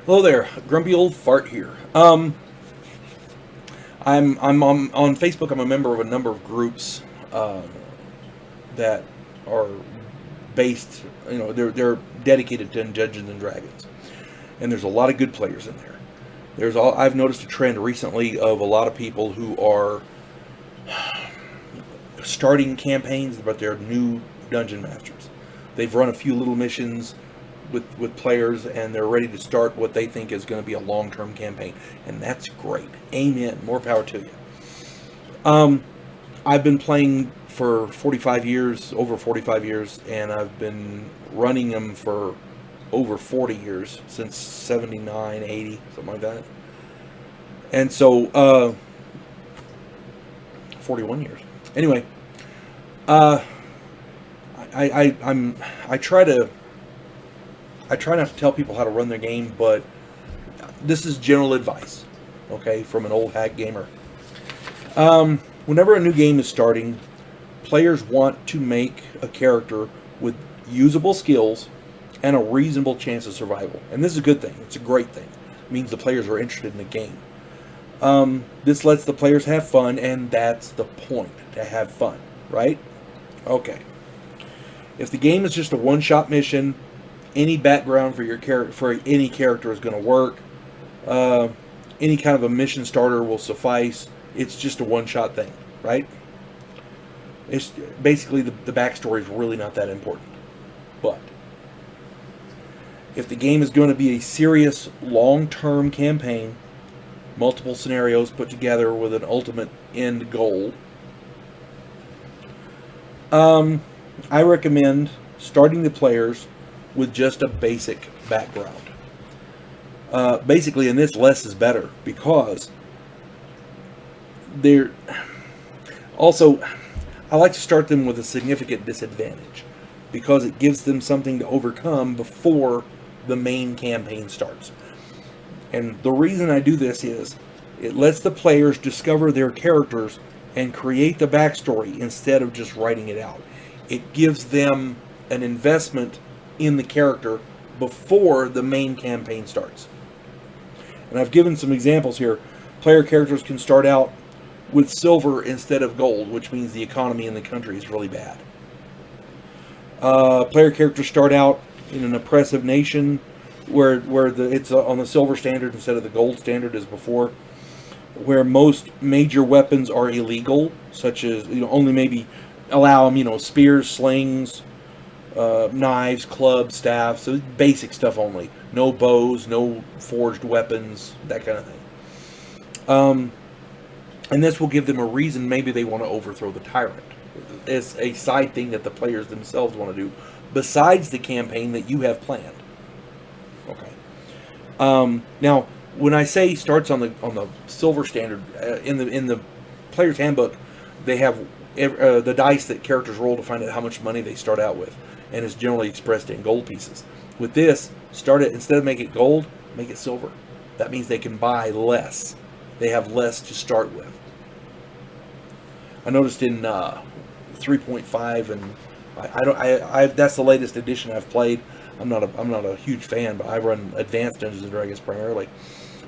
Hello there, grumpy old fart here. I'm on Facebook. I'm a member of a number of groups that are based. They're dedicated to Dungeons and Dragons, and there's a lot of good players in there. I've noticed a trend recently of a lot of people who are starting campaigns, but they're new dungeon masters. They've run a few little missions with players, and they're ready to start what they think is going to be a long-term campaign, and that's great. Amen. More power to you. I've been playing for 45 years, over 45 years, and I've been running them for over 40 years, since 79, 80, something like that. And so, 41 years. Anyway, I try not to tell people how to run their game, but this is general advice, okay, from an old hack gamer. Whenever a new game is starting, players want to make a character with usable skills and a reasonable chance of survival. And this is a good thing. It's a great thing. It means the players are interested in the game. This lets the players have fun, and that's the point, to have fun, right? Okay. If the game is just a one-shot mission, any background for any character is going to work. Any kind of a mission starter will suffice. It's just a one-shot thing, right? It's basically the backstory is really not that important. But if the game is going to be a serious long-term campaign, multiple scenarios put together with an ultimate end goal, I recommend starting the players with just a basic background. Basically, in this, less is better, because they're also, I like to start them with a significant disadvantage, because it gives them something to overcome before the main campaign starts. And the reason I do this is it lets the players discover their characters and create the backstory instead of just writing it out. It gives them an investment in the character before the main campaign starts. And I've given some examples here. Player characters can start out with silver instead of gold, which means the economy in the country is really bad. Player characters start out in an oppressive nation where it's on the silver standard instead of the gold standard as before, where most major weapons are illegal, such as only maybe allow them spears, slings, knives, clubs, staffs, so basic stuff only. No bows, no forged weapons, that kind of thing. And this will give them a reason maybe they want to overthrow the tyrant. It's a side thing that the players themselves want to do, besides the campaign that you have planned. Okay. Now, when I say starts on the silver standard, in the player's handbook, they have the dice that characters roll to find out how much money they start out with, and it's generally expressed in gold pieces. With this, instead of make it gold, make it silver. That means they can buy less. They have less to start with. I noticed in 3.5, and that's the latest edition I've played. I'm not a huge fan, but I run Advanced Dungeons and Dragons primarily.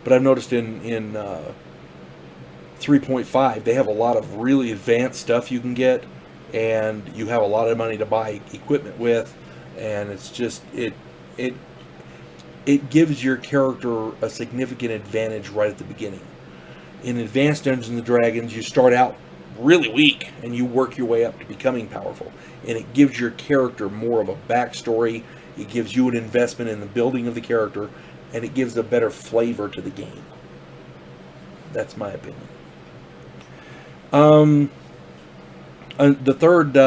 But I've noticed in 3.5, they have a lot of really advanced stuff you can get, and you have a lot of money to buy equipment with, and it's just it gives your character a significant advantage right at the beginning. In Advanced Dungeons and Dragons, you start out really weak, and you work your way up to becoming powerful, and it gives your character more of a backstory. It gives you an investment in the building of the character, and it gives a better flavor to the game. That's my opinion. The third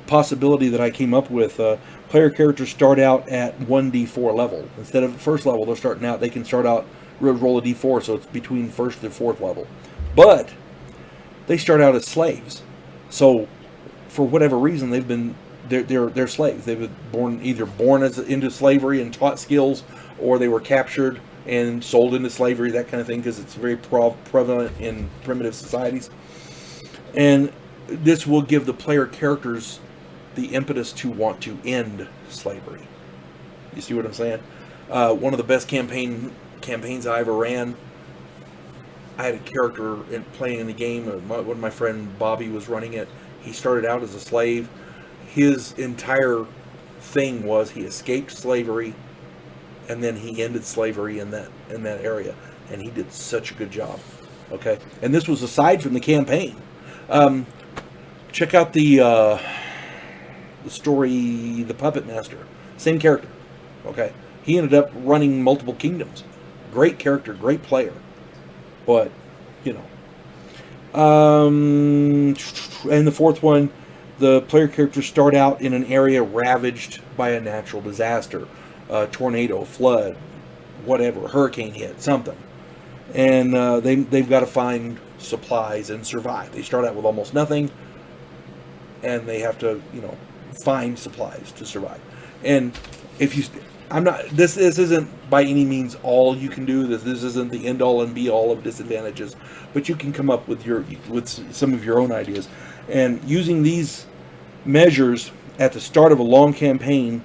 possibility that I came up with, player characters start out at 1d4 level. Instead of first level, they can start out, roll a d4, so it's between first and fourth level. But they start out as slaves. So for whatever reason, they're slaves. They've been either born into slavery and taught skills, or they were captured and sold into slavery, that kind of thing, because it's very prevalent in primitive societies. And this will give the player characters the impetus to want to end slavery. You see what I'm saying? One of the best campaigns I ever ran. I had a character playing in the game. When my friend Bobby was running it, he started out as a slave. His entire thing was he escaped slavery, and then he ended slavery in that area, and he did such a good job. Okay, and this was aside from the campaign. Check out the story, The Puppet Master. Same character. Okay, he ended up running multiple kingdoms. Great character, great player. But, you know. And the fourth one, the player characters start out in an area ravaged by a natural disaster. Tornado, flood, whatever, hurricane hit, something. And they've got to find supplies and survive. They start out with almost nothing, and they have to, find supplies to survive. And if you... This isn't by any means all you can do. This isn't the end all and be all of disadvantages, but you can come up with some of your own ideas. And using these measures at the start of a long campaign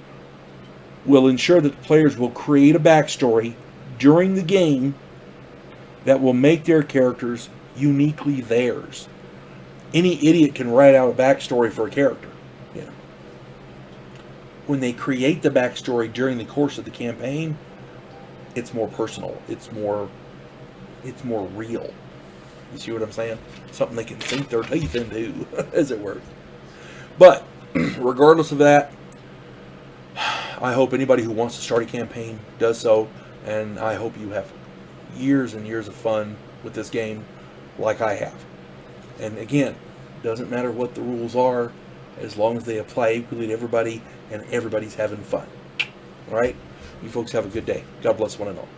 will ensure that the players will create a backstory during the game that will make their characters uniquely theirs. Any idiot can write out a backstory for a character. When they create the backstory during the course of the campaign, it's more personal. It's more real. You see what I'm saying? Something they can sink their teeth into, as it were. But regardless of that, I hope anybody who wants to start a campaign does so, and I hope you have years and years of fun with this game like I have. And again, doesn't matter what the rules are, as long as they apply equally to everybody and everybody's having fun. All right? You folks have a good day. God bless one and all.